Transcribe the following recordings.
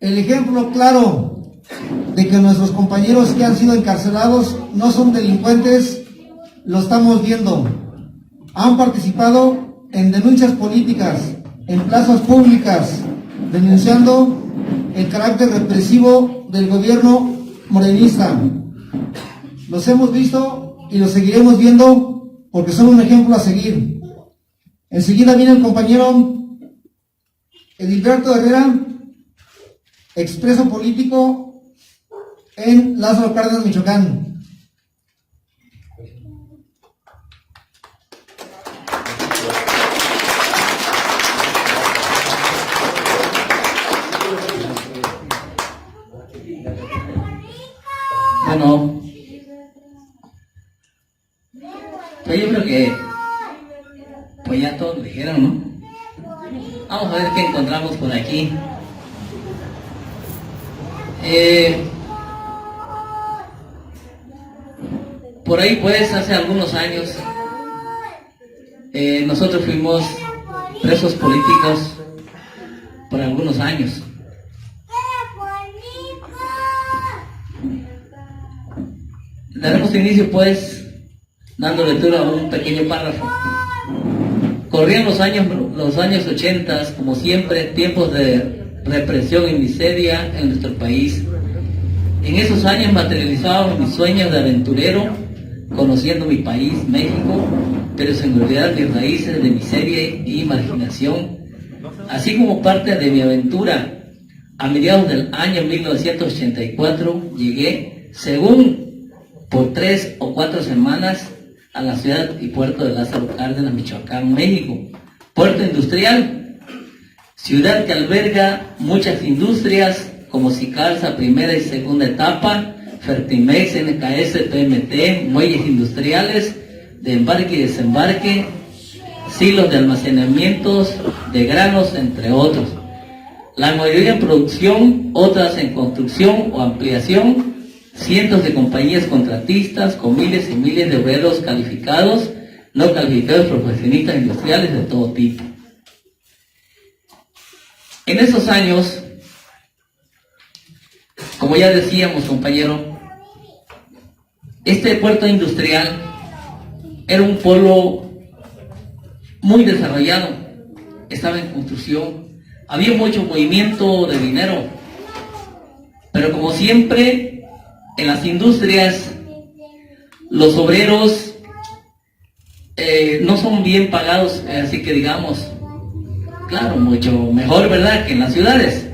El ejemplo claro de que nuestros compañeros que han sido encarcelados no son delincuentes, lo estamos viendo. Han participado en denuncias políticas, en plazas públicas, denunciando el carácter represivo del gobierno morenista. Los hemos visto y los seguiremos viendo porque son un ejemplo a seguir. Enseguida viene el compañero Edilberto Herrera, expreso político en Lázaro Cárdenas, Michoacán. Bueno, pues yo creo que pues ya todos lo dijeron, ¿no? Vamos a ver qué encontramos por aquí. Por ahí pues hace algunos años nosotros fuimos presos políticos por algunos años. Daremos inicio pues dando lectura a un pequeño párrafo. Corrían los años 80, como siempre, tiempos de represión y miseria en nuestro país. En esos años materializaban mis sueños de aventurero, conociendo mi país, México, pero sin olvidar mis raíces de miseria y marginación. Así como parte de mi aventura, a mediados del año 1984 llegué, según por 3 o 4 semanas, a la ciudad y puerto de Lázaro Cárdenas, Michoacán, México. Puerto industrial, ciudad que alberga muchas industrias como Sicalsa, primera y segunda etapa, Fertimex, NKS, PMT, muelles industriales de embarque y desembarque, silos de almacenamientos de granos, entre otros. La mayoría en producción, otras en construcción o ampliación, cientos de compañías contratistas con miles y miles de obreros calificados, no calificados, profesionistas industriales de todo tipo. En esos años, como ya decíamos, compañero, este puerto industrial era un polo muy desarrollado, estaba en construcción, había mucho movimiento de dinero, pero como siempre, en las industrias, los obreros no son bien pagados, así que digamos, claro, mucho mejor, ¿verdad?, que en las ciudades,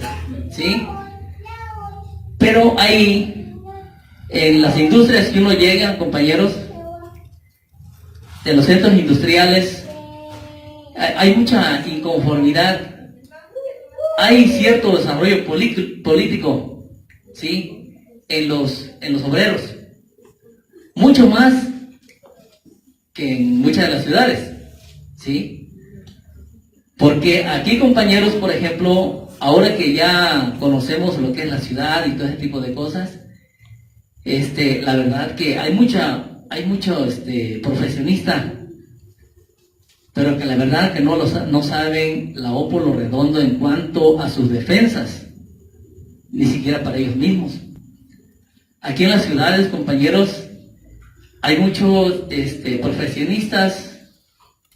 ¿sí? Pero ahí, en las industrias que uno llega, compañeros, de los centros industriales, hay mucha inconformidad, hay cierto desarrollo político, ¿sí?, en los obreros, mucho más que en muchas de las ciudades, ¿sí? Porque aquí, compañeros, por ejemplo, ahora que ya conocemos lo que es la ciudad y todo ese tipo de cosas, la verdad que hay mucho profesionista, pero que la verdad que no saben la O por lo redondo en cuanto a sus defensas, ni siquiera para ellos mismos. Aquí en las ciudades, compañeros, hay muchos profesionistas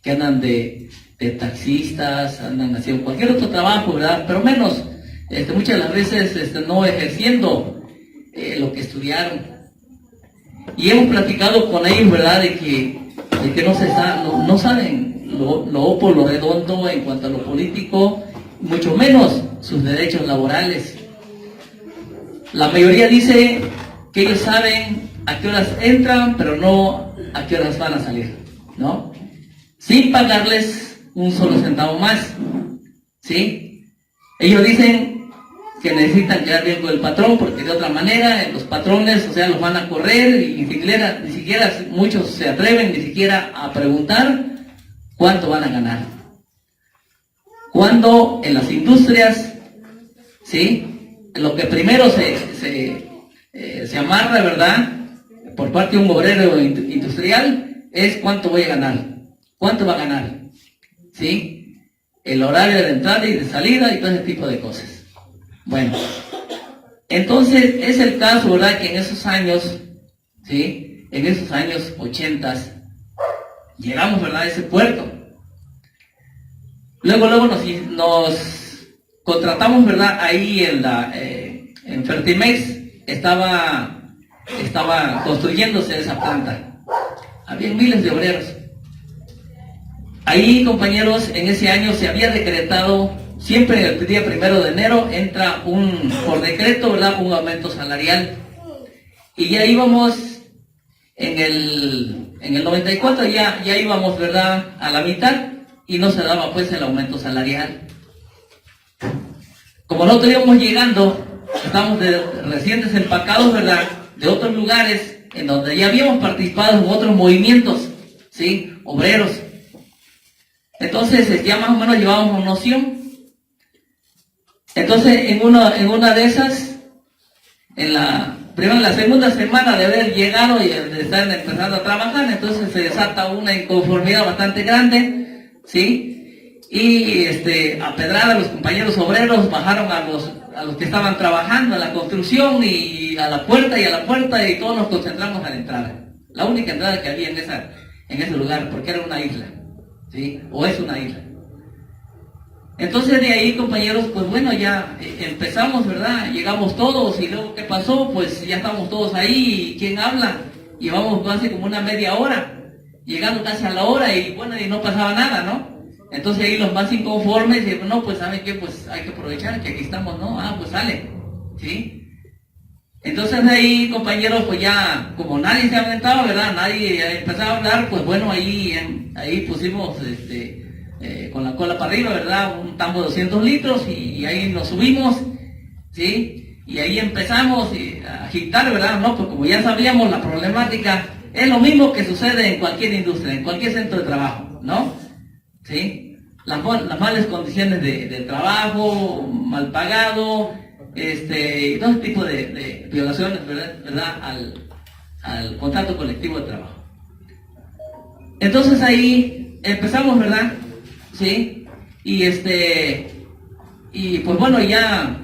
que andan de taxistas, andan haciendo cualquier otro trabajo, ¿verdad? Pero menos, muchas de las veces no ejerciendo lo que estudiaron. Y hemos platicado con ellos, ¿verdad?, de que no saben lo por lo redondo en cuanto a lo político, mucho menos sus derechos laborales. La mayoría dice que ellos saben a qué horas entran, pero no a qué horas van a salir, ¿no? Sin pagarles un solo centavo más, ¿sí? Ellos dicen que necesitan quedar bien con el patrón, porque de otra manera los patrones, o sea, los van a correr y ni siquiera muchos se atreven ni siquiera a preguntar cuánto van a ganar. Cuando en las industrias, ¿sí?, lo que primero se amarra, ¿verdad?, por parte de un obrero industrial, es cuánto voy a ganar, cuánto va a ganar, ¿sí? El horario de entrada y de salida y todo ese tipo de cosas. Bueno, entonces es el caso, ¿verdad? Que en esos años, ¿sí? En esos años 80, llegamos, ¿verdad? A ese puerto. Luego nos contratamos, ¿verdad? Ahí en Fertimex estaba construyéndose esa planta. Había miles de obreros. Ahí, compañeros, en ese año se había decretado, siempre el día 1 de enero entra por decreto, ¿verdad? Un aumento salarial. Y ya íbamos en el 94, ya íbamos, ¿verdad? A la mitad, y no se daba pues el aumento salarial. Como nosotros íbamos llegando, estamos recién desempacados, ¿verdad? De otros lugares en donde ya habíamos participado en otros movimientos, ¿sí? Obreros. Entonces ya más o menos llevábamos noción. Entonces en una de esas, en la segunda semana de haber llegado y de estar empezando a trabajar, entonces se desata una inconformidad bastante grande, ¿sí? Y a pedrada los compañeros obreros bajaron a los que estaban trabajando en la construcción y a la puerta y todos nos concentramos a la entrada. La única entrada que había en ese lugar, porque era una isla, ¿sí? O es una isla. Entonces de ahí, compañeros, pues bueno, ya empezamos, ¿verdad? Llegamos todos y luego, ¿qué pasó? Pues ya estamos todos ahí, y ¿quién habla? Llevamos casi como una media hora, llegando casi a la hora y bueno, y no pasaba nada, ¿no? Entonces ahí los más inconformes dicen, no, pues ¿saben qué? Pues hay que aprovechar que aquí estamos, ¿no? Ah, pues sale, ¿sí? Entonces de ahí, compañeros, pues ya, como nadie se aventaba, ¿verdad? Nadie empezaba a hablar, pues bueno, ahí pusimos, con la cola para arriba, ¿verdad? Un tambo de 200 litros y ahí nos subimos, ¿sí? Y ahí empezamos a agitar, ¿verdad? No, pues como ya sabíamos la problemática, es lo mismo que sucede en cualquier industria, en cualquier centro de trabajo, ¿no? ¿Sí? Las malas condiciones de trabajo, mal pagado, todo tipo de violaciones, ¿verdad? Al contrato colectivo de trabajo. Entonces ahí empezamos, ¿verdad? ¿Sí? Y pues bueno, ya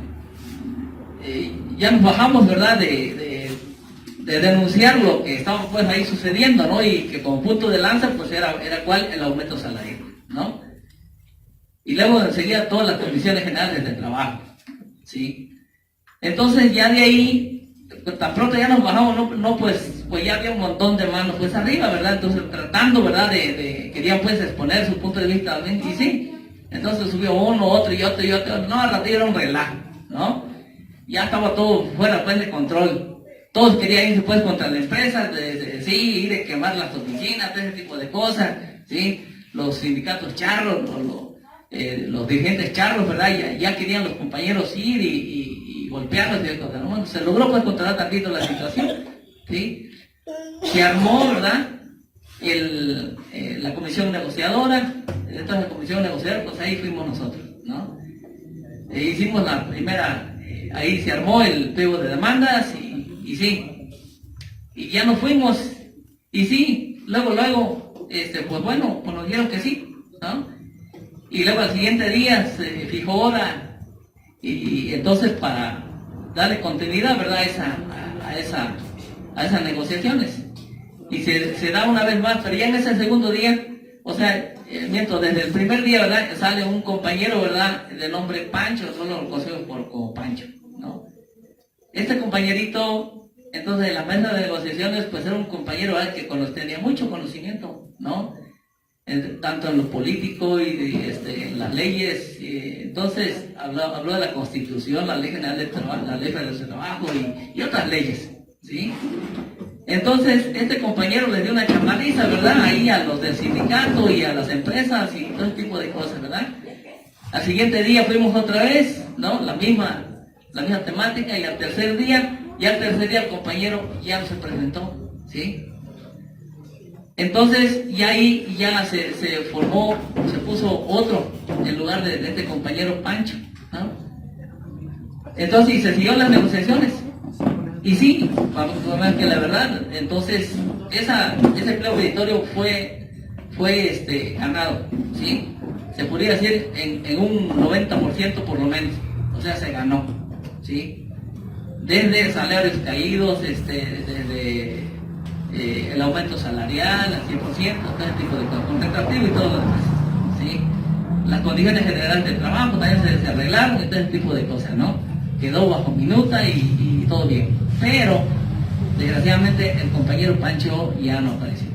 nos bajamos, ¿verdad? De denunciar lo que estaba pues ahí sucediendo, ¿no? Y que como punto de lanza pues era cuál, el aumento salarial, ¿no? Y luego enseguida todas las condiciones generales del trabajo, ¿sí? Entonces ya de ahí, tan pronto ya nos bajamos, no pues ya había un montón de manos pues arriba, ¿verdad? Entonces tratando, ¿verdad? Querían pues exponer su punto de vista, y sí, entonces subió uno, otro y otro, no, al ratito era un relajo, ¿no? Ya estaba todo fuera pues de control. Todos querían irse pues contra la empresa, sí, ir a quemar las oficinas, ese tipo de cosas, ¿sí? Los sindicatos charros, los dirigentes charros, ¿verdad? Ya querían los compañeros ir y golpearlos y cosas, ¿no? Bueno, se logró pues controlar tantito la situación, ¿sí? Se armó, ¿verdad? La comisión negociadora, entonces la comisión negociadora, pues ahí fuimos nosotros, ¿no? Hicimos la primera, ahí se armó el pliego de demandas y sí, y ya nos fuimos, y sí, luego, pues bueno, pues nos dijeron que sí, ¿no? Y luego al siguiente día se fijó hora, y entonces para darle continuidad, ¿verdad? A esas negociaciones. Y se da una vez más, pero ya en ese segundo día, o sea, desde el primer día, ¿verdad? Sale un compañero, ¿verdad? De nombre Pancho, solo lo conocemos como Pancho, ¿no? Este compañerito, entonces en la mesa de negociaciones, pues era un compañero, ¿verdad? Que tenía mucho conocimiento, ¿no? Tanto en lo político y en las leyes, entonces habló de la Constitución, la Ley General del Trabajo, la Ley Federal del Trabajo y otras leyes, ¿sí? Entonces este compañero le dio una chamaniza, ¿verdad? Ahí a los del sindicato y a las empresas y todo ese tipo de cosas, ¿verdad? Al siguiente día fuimos otra vez, ¿no? La misma temática, y al tercer día el compañero ya no se presentó, ¿sí? Entonces ya ahí ya se formó, se puso otro en lugar de este compañero Pancho, ¿no? Entonces y se siguió las negociaciones. Y sí, vamos a ver que la verdad, entonces ese pliego petitorio fue ganado, ¿sí? Se podría decir en un 90% por lo menos, o sea, se ganó, ¿sí? Desde salarios caídos, desde el aumento salarial al 100%, todo ese tipo de cosas, contratativo y todo lo demás, ¿sí? Las condiciones generales de trabajo también se arreglaron y todo ese tipo de cosas, ¿no? Quedó bajo minuta y todo bien. Pero, desgraciadamente, el compañero Pancho ya no apareció.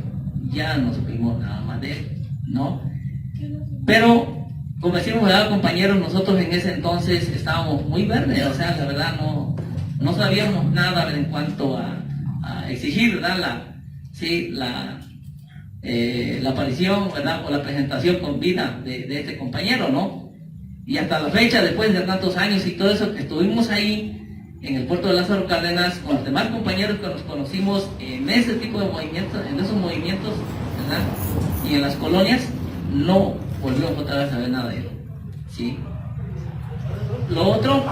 Ya no supimos nada más de él, ¿no? Pero, como decimos, ¿verdad, compañeros? Nosotros en ese entonces estábamos muy verdes, o sea, la verdad no sabíamos nada en cuanto a exigir, ¿verdad? La aparición, ¿verdad? O la presentación con vida de este compañero, ¿no? Y hasta la fecha, después de tantos años y todo eso, que estuvimos ahí en el puerto de Lázaro Cárdenas con los demás compañeros que nos conocimos en ese tipo de movimientos, en esos movimientos, ¿verdad? Y en las colonias, no volvimos otra vez a ver nada de él, ¿sí? Lo otro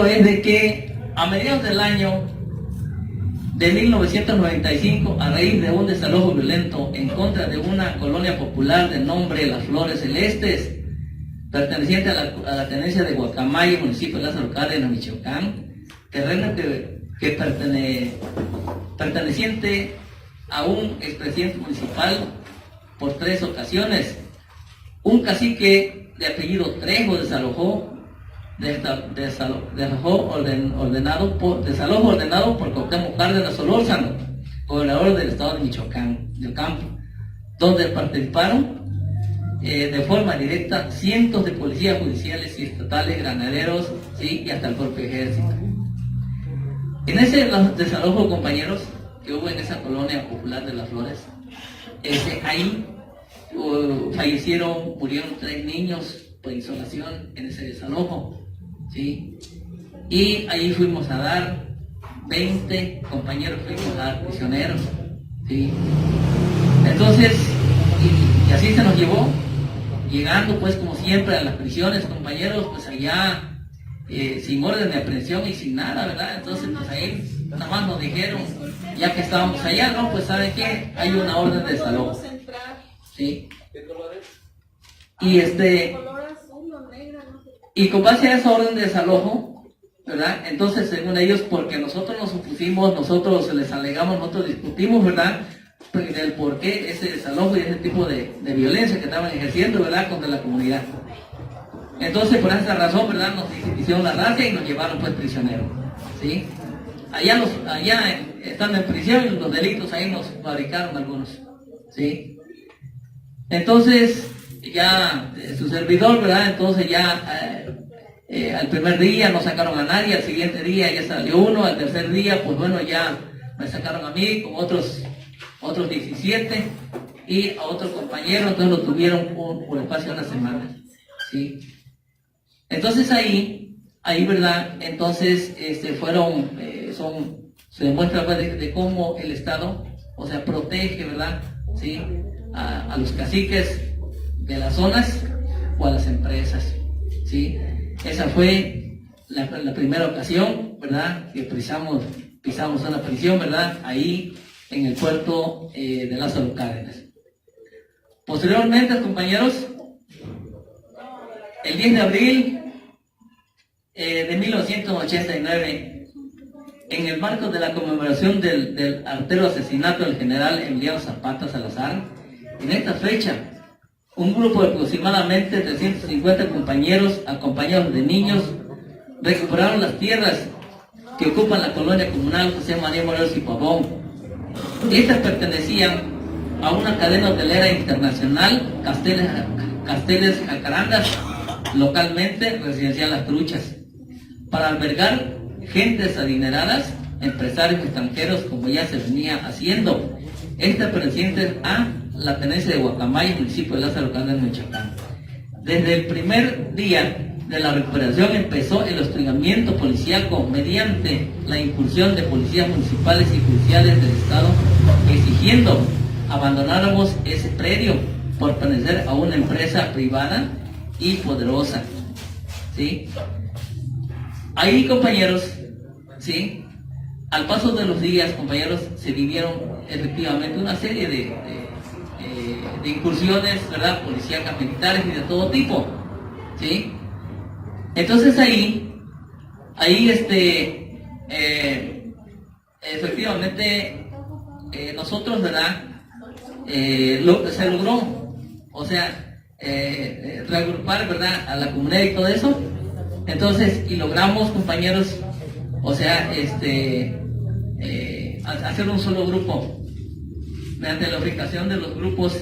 es de que a mediados del año de 1995, a raíz de un desalojo violento en contra de una colonia popular de nombre Las Flores Celestes, perteneciente a la tenencia de Guacamaya, municipio de Lázaro Cárdenas, Michoacán, terreno que perteneciente a un expresidente municipal por 3 ocasiones. Un cacique de apellido Trejo desalojo ordenado por Cuauhtémoc Cárdenas Solórzano, gobernador del estado de Michoacán, del campo, donde participaron de forma directa cientos de policías judiciales y estatales, granaderos, ¿sí? Y hasta el propio ejército. En ese desalojo, compañeros, que hubo en esa colonia popular de Las Flores, ahí murieron 3 niños por insolación en ese desalojo, ¿sí? Y ahí fuimos a dar 20 compañeros, fuimos a dar prisioneros, ¿sí? Entonces, y así se nos llevó, llegando pues como siempre a las prisiones, compañeros, pues allá sin orden de aprehensión y sin nada, ¿verdad? Entonces pues ahí nada más nos dijeron, ya que estábamos allá, ¿no? Pues ¿saben qué? Hay una orden de desalojo, ¿sí? Y con base a esa orden de desalojo, ¿verdad? Entonces, según ellos, porque nosotros nos opusimos, nosotros les alegamos, nosotros discutimos, ¿verdad? Del por qué ese desalojo y ese tipo de violencia que estaban ejerciendo, ¿verdad? Contra la comunidad. Entonces, por esa razón, ¿verdad? Nos hicieron la racia y nos llevaron, pues, prisioneros, ¿sí? Allá estando en prisión, los delitos ahí nos fabricaron algunos, ¿sí? Entonces, ya su servidor, ¿verdad? Entonces ya al primer día no sacaron a nadie, al siguiente día ya salió uno, al tercer día, pues bueno, ya me sacaron a mí con otros 17 y a otro compañero, entonces lo tuvieron por espacio de una semana, ¿sí? Entonces ahí, ¿verdad? Entonces se demuestra pues, de cómo el Estado, o sea, protege, ¿verdad? ¿Sí? A los caciques de las zonas o a las empresas, ¿sí? Esa fue la primera ocasión, ¿verdad? Que pisamos una prisión, ¿verdad? Ahí en el puerto de Lázaro Cárdenas. Posteriormente, compañeros, el 10 de abril de 1989, en el marco de la conmemoración del artero asesinato del general Emiliano Zapata Salazar, en esta fecha, un grupo de aproximadamente 350 compañeros, acompañados de niños, recuperaron las tierras que ocupan la colonia comunal José María Morelos y Pavón. Estas pertenecían a una cadena hotelera internacional, Casteles Jacarandas, localmente Residencial Las Truchas, para albergar gentes adineradas, empresarios extranjeros, como ya se venía haciendo. Estas pertenecientes a la tenencia de Guacamaya, municipio de Lázaro Cárdenas, Michoacán. Desde el primer día de la recuperación empezó el hostigamiento policíaco mediante la incursión de policías municipales y judiciales del Estado, exigiendo abandonáramos ese predio por pertenecer a una empresa privada y poderosa, ¿sí? Ahí, compañeros, ¿sí? Al paso de los días, compañeros, se vivieron efectivamente una serie de incursiones, ¿verdad? Policíacas, militares y de todo tipo, ¿sí? Entonces ahí efectivamente nosotros, ¿verdad? Se logró, o sea, reagrupar, ¿verdad?, a la comunidad y todo eso. Entonces, y logramos, compañeros, o sea, hacer un solo grupo mediante la unificación de los grupos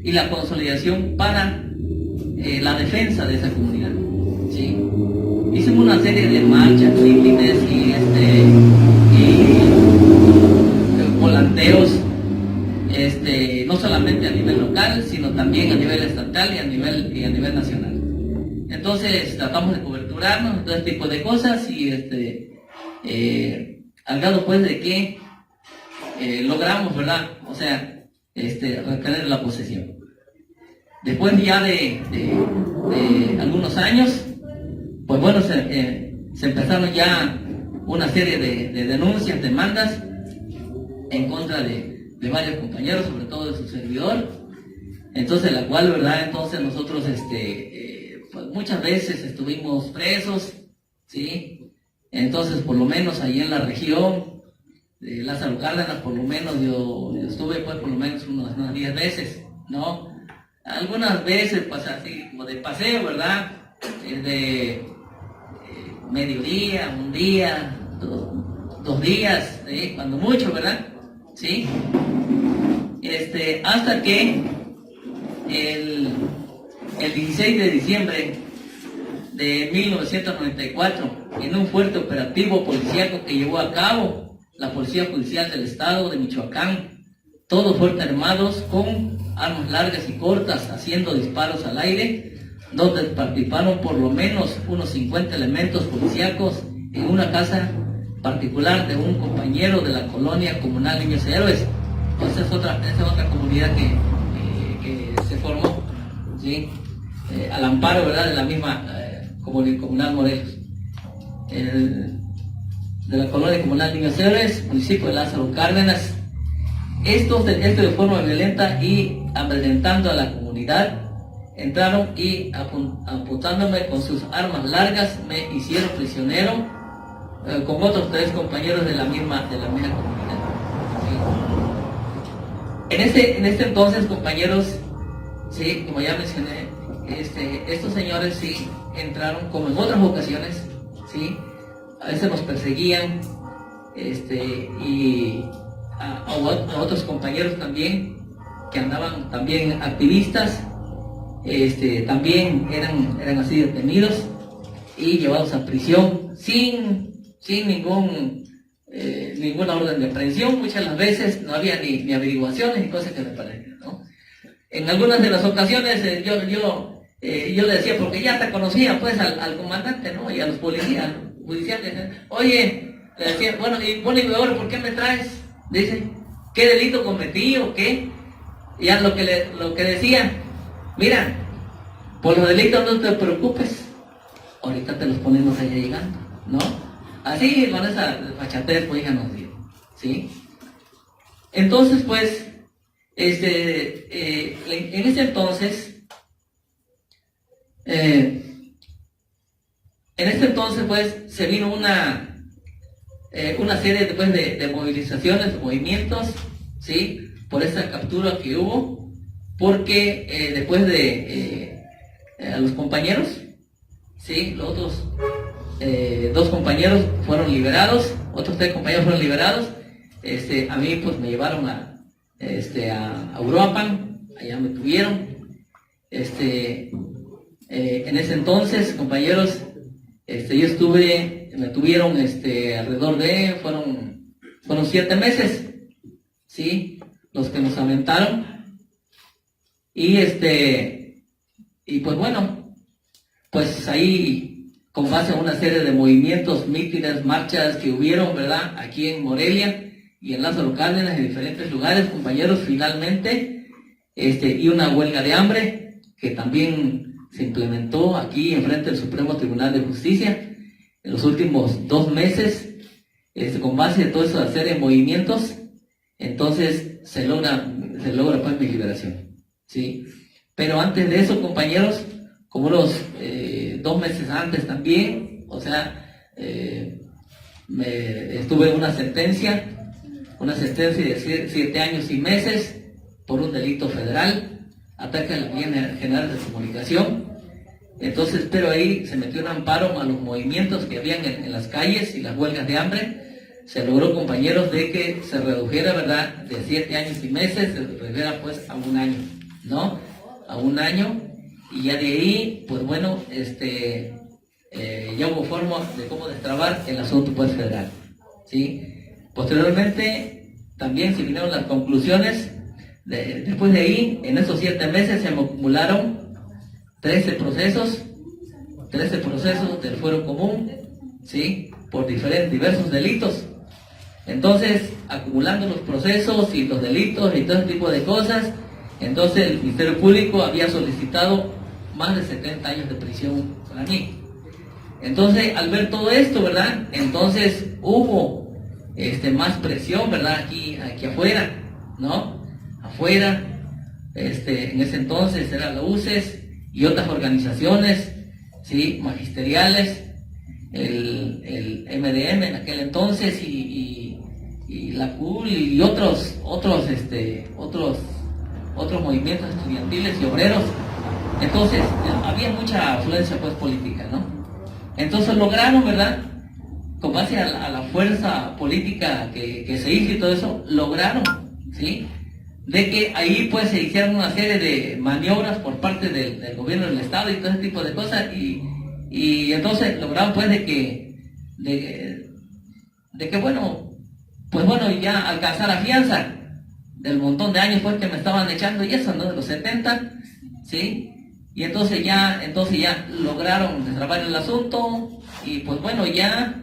y la consolidación para la defensa de esa comunidad, ¿sí? Hicimos una serie de marchas, mítines y volanteos, no solamente a nivel local, sino también a nivel estatal y a nivel nacional. Entonces tratamos de coberturarnos, todo este tipo de cosas y al grado pues de que logramos, ¿verdad? O sea, retener la posesión. Después ya de algunos años, pues bueno, se empezaron ya una serie de denuncias, demandas en contra de varios compañeros, sobre todo de su servidor. Entonces, la cual, ¿verdad? Entonces nosotros, pues muchas veces estuvimos presos, ¿sí? Entonces, por lo menos ahí en la región de Lázaro Cárdenas, por lo menos yo estuve, pues, por lo menos unas 10 veces, ¿no? Algunas veces, pues, así, como de paseo, ¿verdad? De mediodía, un día, dos días, ¿sí? Cuando mucho, ¿verdad? ¿Sí? Hasta que el 16 de diciembre de 1994, en un fuerte operativo policíaco que llevó a cabo la Policía Judicial del Estado de Michoacán, todos fuertes armados con armas largas y cortas, haciendo disparos al aire, donde participaron por lo menos unos 50 elementos policíacos en una casa particular de un compañero de la colonia comunal Niños Héroes. Esa es otra comunidad que se formó, ¿sí? Al amparo, ¿verdad?, de la misma comunal Morelos. De la colonia comunal Niños Héroes, municipio de Lázaro Cárdenas. Esto de forma violenta y amedrentando a la comunidad, entraron y apuntándome con sus armas largas, me hicieron prisionero con otros 3 compañeros de la misma comunidad. ¿Sí? En este entonces, compañeros, sí, como ya mencioné, estos señores sí entraron, como en otras ocasiones, sí, a veces nos perseguían, y a otros compañeros también que andaban también activistas, también eran así detenidos y llevados a prisión sin ninguna orden de aprehensión. Muchas las veces no había ni averiguaciones ni cosas que me parecían, ¿no? En algunas de las ocasiones yo le decía, porque ya hasta conocía pues al comandante, ¿no?, y a los policías judiciales, ¿no? Oye, le decía, bueno, y ahora, ¿por qué me traes? Dice, ¿qué delito cometí o qué? Y ya lo que decía, mira, por los delitos no te preocupes, ahorita te los ponemos allá llegando, ¿no? Así, con esa fachatez, pues ya nos dio, ¿sí? Entonces, pues, en ese entonces, pues, se vino una serie después de movilizaciones, de movimientos, ¿sí?, por esa captura que hubo, porque después de a los compañeros, ¿sí?, los otros 2 compañeros fueron liberados, otros 3 compañeros fueron liberados. A mí pues me llevaron a Uruapan, allá me tuvieron. En ese entonces, compañeros, me tuvieron alrededor de, fueron 7 meses, ¿sí?, los que nos aventaron. Y pues bueno, pues ahí, con base a una serie de movimientos, mítines, marchas que hubieron, ¿verdad?, aquí en Morelia y en Lázaro Cárdenas, en diferentes lugares, compañeros, finalmente, y una huelga de hambre que también se implementó aquí enfrente del Supremo Tribunal de Justicia en los últimos 2 meses, con base a toda esa serie de movimientos. Entonces se logra pues mi liberación, ¿sí? Pero antes de eso, compañeros, como unos 2 meses antes también, o sea, estuve en una sentencia de 7 años y meses por un delito federal, ataque a la vía general de comunicación. Entonces, pero ahí se metió un amparo a los movimientos que habían en las calles y las huelgas de hambre. Se logró, compañeros, de que se redujera, ¿verdad?, de 7 años y meses, se redujera pues a 1 año, ¿no? A 1 año, y ya de ahí, pues bueno, ya hubo forma de cómo destrabar el asunto pues federal, ¿sí? Posteriormente, también se vinieron las conclusiones, después de ahí, en esos 7 meses se me acumularon 13 procesos del fuero común, ¿sí?, por diversos delitos. Entonces, acumulando los procesos y los delitos y todo ese tipo de cosas, entonces el Ministerio Público había solicitado más de 70 años de prisión para mí. Entonces, al ver todo esto, ¿verdad?, entonces hubo más presión, ¿verdad?, aquí afuera, ¿no? Afuera, en ese entonces era la UCES y otras organizaciones, ¿sí?, magisteriales, el MDM en aquel entonces y la CUL y otros movimientos estudiantiles y obreros. Entonces había mucha afluencia pues política, ¿no? Entonces lograron, ¿verdad?, con base a la fuerza política que se hizo y todo eso, lograron, ¿sí?, de que ahí pues se hicieron una serie de maniobras por parte del gobierno del estado y todo ese tipo de cosas y entonces lograron pues de que bueno, pues bueno, ya alcanzar la fianza del montón de años pues que me estaban echando y eso, ¿no?, de los 70, ¿sí? Y entonces ya lograron destrabar el asunto y pues bueno, ya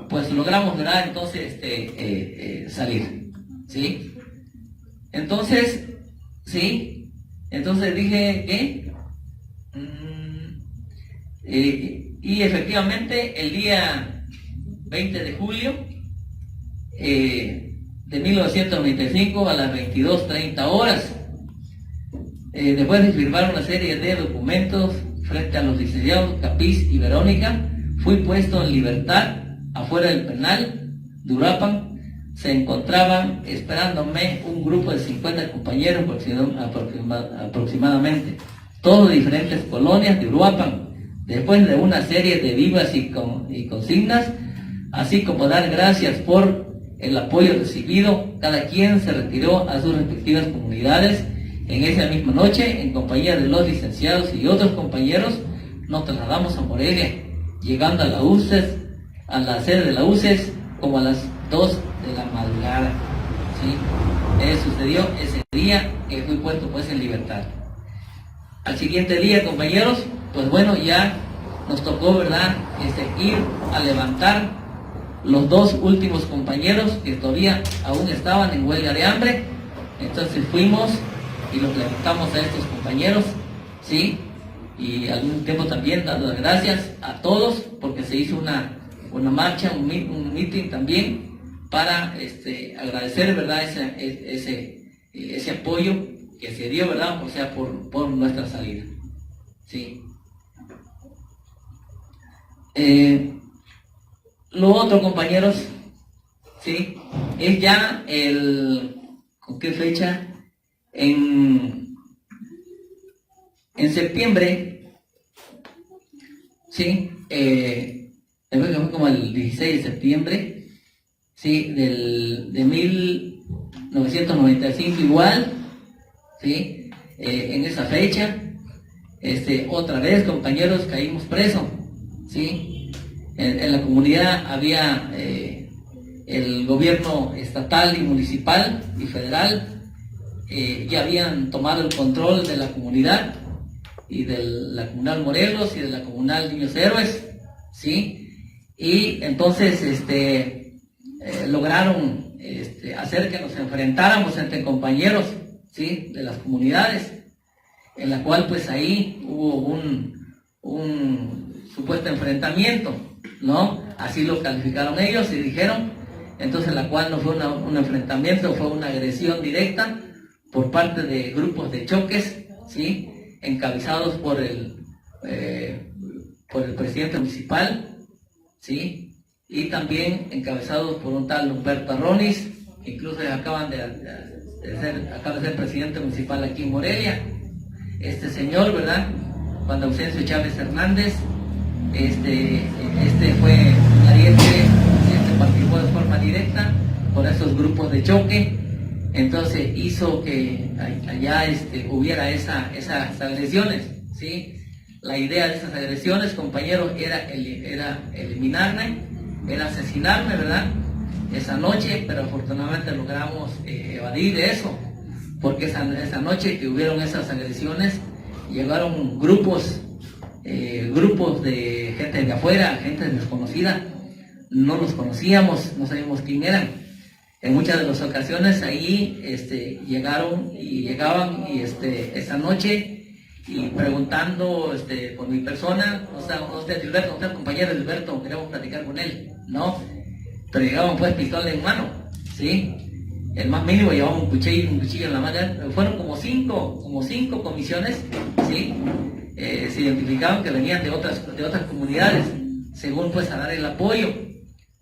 pues logramos, ¿verdad?, entonces salir, ¿sí? Entonces, sí, entonces dije que y efectivamente el día 20 de julio de 1995 a las 22:30 horas, después de firmar una serie de documentos frente a los licenciados Capiz y Verónica, fui puesto en libertad afuera del penal de Uruapan. Se encontraban esperándome un grupo de 50 compañeros aproximadamente, todos de diferentes colonias de Uruapan. Después de una serie de vivas y consignas, así como dar gracias por el apoyo recibido, cada quien se retiró a sus respectivas comunidades. En esa misma noche, en compañía de los licenciados y otros compañeros, nos trasladamos a Morelia, llegando a la UCES, a la sede de la UCES, como a las 2 de la madrugada, ¿sí? Sucedió ese día que fui puesto pues en libertad. Al siguiente día, compañeros, pues bueno, ya nos tocó, ¿verdad?, ir a levantar los 2 últimos compañeros que todavía aún estaban en huelga de hambre. Entonces fuimos y los levantamos a estos compañeros, ¿sí? Y al mismo tiempo también dando las gracias a todos porque se hizo una marcha, un meeting también para agradecer, ¿verdad?, ese apoyo que se dio, ¿verdad?, o sea, por nuestra salida, ¿sí? Lo otro, compañeros, ¿sí?, es ya ¿con qué fecha? En septiembre, ¿sí? Fue como el 16 de septiembre, ¿sí?, de 1995 igual, ¿sí? En esa fecha, otra vez, compañeros, caímos presos, ¿sí? En la comunidad había el gobierno estatal y municipal y federal, ya habían tomado el control de la comunidad y de la comunal Morelos y de la comunal Niños Héroes, ¿sí? Y entonces lograron hacer que nos enfrentáramos entre compañeros, ¿sí?, de las comunidades, en la cual pues ahí hubo un supuesto enfrentamiento, ¿no? Así lo calificaron ellos y dijeron. Entonces la cual no fue un enfrentamiento, fue una agresión directa por parte de grupos de choques, ¿sí?, encabezados por por el presidente municipal, ¿sí? Y también encabezados por un tal Humberto Arronis, que incluso acaba de ser presidente municipal aquí en Morelia. Este señor, ¿verdad? Juan Ausencio Chávez Hernández, este fue un ariete, participó de forma directa por esos grupos de choque. Entonces hizo que allá hubiera esas agresiones, ¿sí? La idea de esas agresiones, compañeros, era eliminarme, era asesinarme, ¿verdad? Esa noche, pero afortunadamente logramos evadir eso, porque esa noche que hubieron esas agresiones, llegaron grupos de gente de afuera, gente desconocida, no los conocíamos, no sabíamos quién eran. En muchas de las ocasiones ahí llegaban esa noche y preguntando por mi persona, usted Gilberto, usted compañero Gilberto, queremos platicar con él, ¿no? Pero llegaban pues pistola en mano, ¿sí? El más mínimo llevaba un cuchillo en la mano. Fueron como cinco comisiones, ¿sí? Se identificaban que venían de otras comunidades, según pues a dar el apoyo,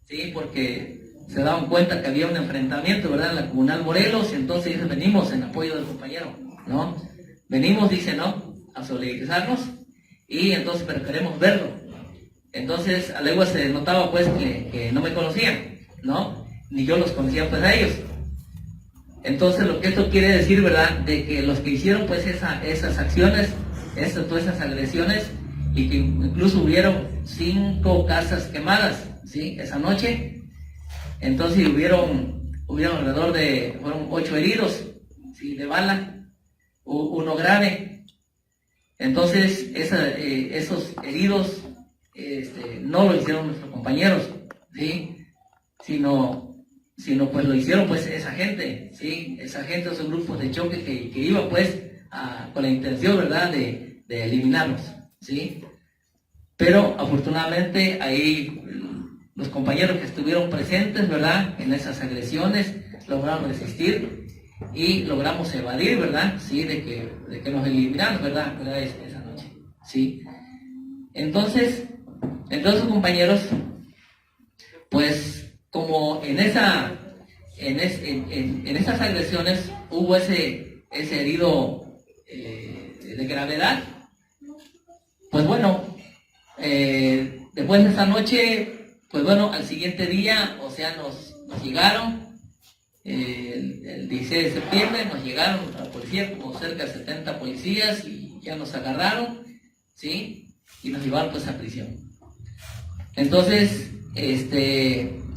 ¿sí? Porque se daban cuenta que había un enfrentamiento, ¿verdad?, en la comunal Morelos, y entonces ellos venimos en apoyo del compañero, ¿no? Venimos, dice, ¿no?, a solidarizarnos, y entonces, pero queremos verlo. Entonces, a legua se notaba, pues, que no me conocían, ¿no? Ni yo los conocía, pues, a ellos. Entonces, lo que esto quiere decir, ¿verdad?, de que los que hicieron, pues, esas acciones, todas esas agresiones, y que incluso hubieron 5 casas quemadas, ¿sí?, esa noche. Entonces hubieron alrededor fueron 8 heridos, ¿sí?, de bala, uno grave. Entonces esos heridos no lo hicieron nuestros compañeros, ¿sí?, sino pues lo hicieron pues esa gente, ¿sí?, esa gente, esos grupos de choque que iban pues con la intención, ¿verdad?, de eliminarlos, ¿sí? Pero afortunadamente ahí los compañeros que estuvieron presentes, ¿verdad?, en esas agresiones, lograron resistir y logramos evadir, ¿verdad?, sí, de que nos eliminaron, ¿verdad?, esa noche, ¿sí? Entonces, compañeros, pues como en esas agresiones hubo ese herido de gravedad, pues bueno, después de esa noche, pues bueno, al siguiente día, o sea, nos llegaron, el 16 de septiembre, nos llegaron a la policía, como cerca de 70 policías, y ya nos agarraron, ¿sí?, y nos llevaron pues a prisión. Entonces,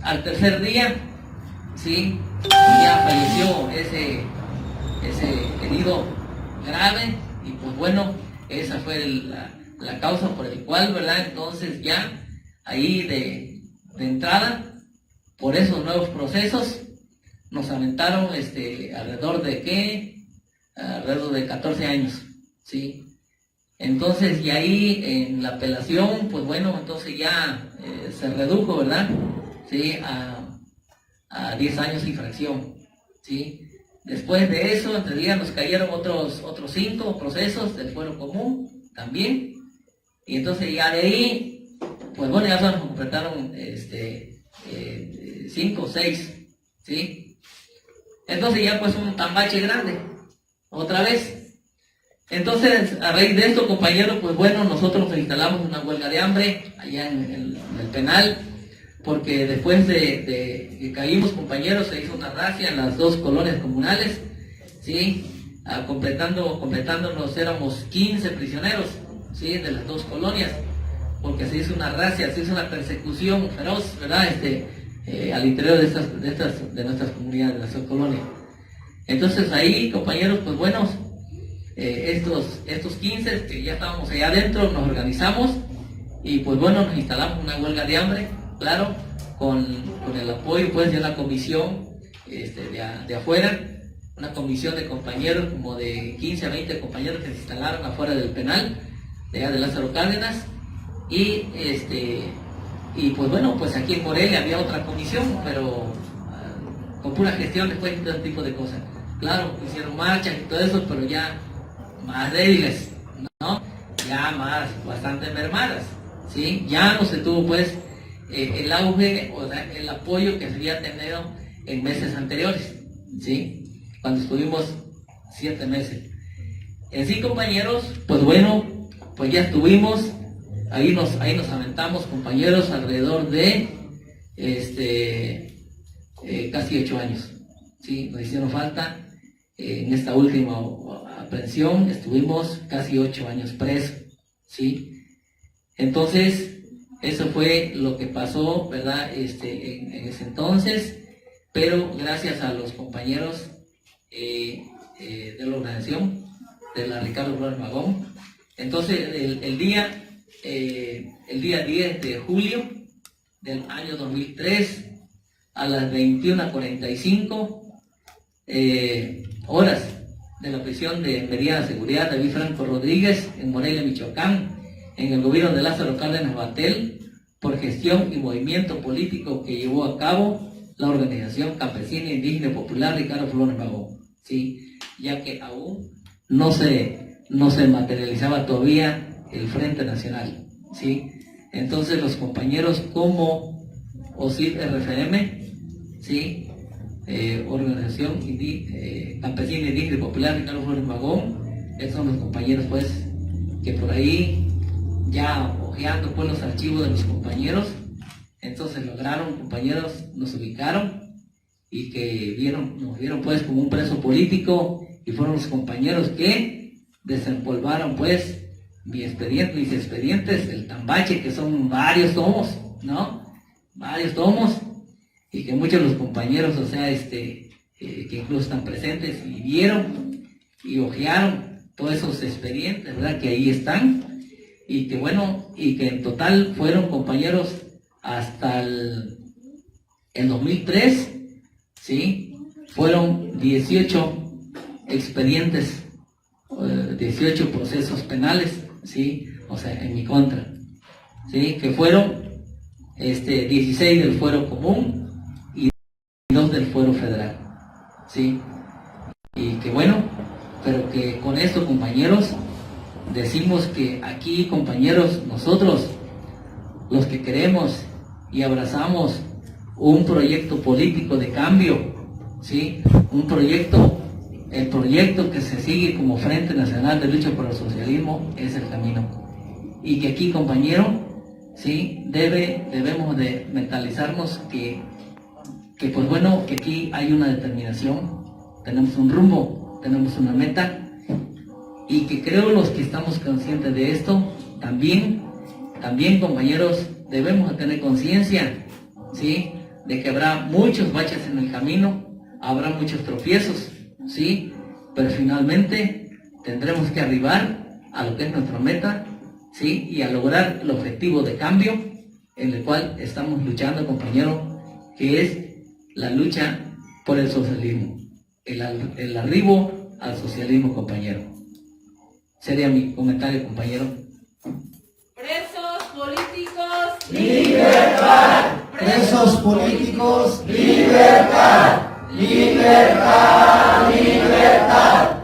al tercer día, ¿sí?, ya falleció ese herido grave, y pues bueno, esa fue la causa por el cual, ¿verdad?, entonces ya ahí de entrada, por esos nuevos procesos, nos aventaron alrededor de 14 años, ¿sí? Entonces, y ahí en la apelación, pues bueno, entonces ya se redujo, ¿verdad?, ¿sí?, a 10 años y fracción, ¿sí? Después de eso, entre días nos cayeron otros 5 procesos del fuero común también, y entonces ya de ahí, pues bueno, ya nos completaron 5 o 6, ¿sí? Entonces ya pues un tambache grande, otra vez. Entonces, a raíz de esto, compañeros, pues bueno, nosotros nos instalamos una huelga de hambre allá en el penal, porque después de que caímos, compañeros, se hizo una racia en las 2 colonias comunales, ¿sí? Completándonos, éramos 15 prisioneros, ¿sí?, de las 2 colonias, porque se hizo una racia, se hizo una persecución feroz, ¿verdad?, al interior de nuestras comunidades, de nuestras colonias. Entonces ahí, compañeros, pues bueno, estos 15 que ya estábamos allá adentro, nos organizamos y pues bueno, nos instalamos una huelga de hambre, claro, con el apoyo pues de una comisión de afuera, una comisión de compañeros, como de 15 a 20 compañeros que se instalaron afuera del penal, de allá de Lázaro Cárdenas, y pues bueno, pues aquí en Morelia había otra comisión, pero con pura gestión después de todo tipo de cosas. Claro, hicieron marchas y todo eso, pero ya más débiles, ¿no? ya bastante mermadas, ¿sí? Ya no se tuvo pues el auge o el apoyo que se había tenido en meses anteriores, ¿sí? Cuando estuvimos 7 meses. En sí, compañeros, pues bueno, pues ya estuvimos, ahí nos aventamos, compañeros, alrededor de casi 8 años, ¿sí? Nos hicieron falta. En esta última aprehensión estuvimos casi 8 años presos, ¿sí? Entonces, eso fue lo que pasó, ¿verdad? En ese entonces, pero gracias a los compañeros de la organización, de la Ricardo Flores Magón. Entonces, el día 10 de julio del año 2003, a las 21:45 horas de la prisión de mediana seguridad David Franco Rodríguez en Morelia, Michoacán, en el gobierno de Lázaro Cárdenas Batel, por gestión y movimiento político que llevó a cabo la organización campesina indígena y popular Ricardo Flores Magón, ¿sí? Ya que aún no se materializaba todavía el Frente Nacional, ¿sí? Entonces los compañeros como OSIP RFM, ¿sí? Organización campesina indígena y popular Ricardo Flores Magón, esos son los compañeros pues que por ahí ya hojeando pues los archivos de mis compañeros, entonces lograron, compañeros, nos ubicaron y que nos vieron pues como un preso político, y fueron los compañeros que desempolvaron pues mis expedientes, el tambache, que son varios tomos, ¿no? Varios tomos, y que muchos de los compañeros, o sea, que incluso están presentes y vieron y hojearon todos esos expedientes, ¿verdad? Que ahí están, y que bueno, y que en total fueron, compañeros, hasta el 2003, ¿sí? Fueron 18 expedientes, 18 procesos penales, ¿sí? O sea, en mi contra, ¿sí? Que fueron 16 del fuero común y 2 del fuero federal, ¿sí? Y que bueno, pero que con esto, compañeros, decimos que aquí, compañeros, nosotros, los que queremos y abrazamos un proyecto político de cambio, ¿sí? El proyecto que se sigue como Frente Nacional de Lucha por el Socialismo es el camino. Y que aquí, compañero, ¿sí? Debemos de mentalizarnos que pues bueno, que aquí hay una determinación, tenemos un rumbo, tenemos una meta, y que creo los que estamos conscientes de esto, también compañeros, debemos de tener conciencia, ¿sí? De que habrá muchos baches en el camino, habrá muchos tropiezos, ¿sí? Pero finalmente tendremos que arribar a lo que es nuestra meta, ¿sí? Y a lograr el objetivo de cambio en el cual estamos luchando, compañero, que es la lucha por el socialismo, el arribo al socialismo, compañero. Sería mi comentario, compañero. Presos políticos, ¡libertad! Presos políticos, ¡libertad! ¡Libertad! ¡Libertad!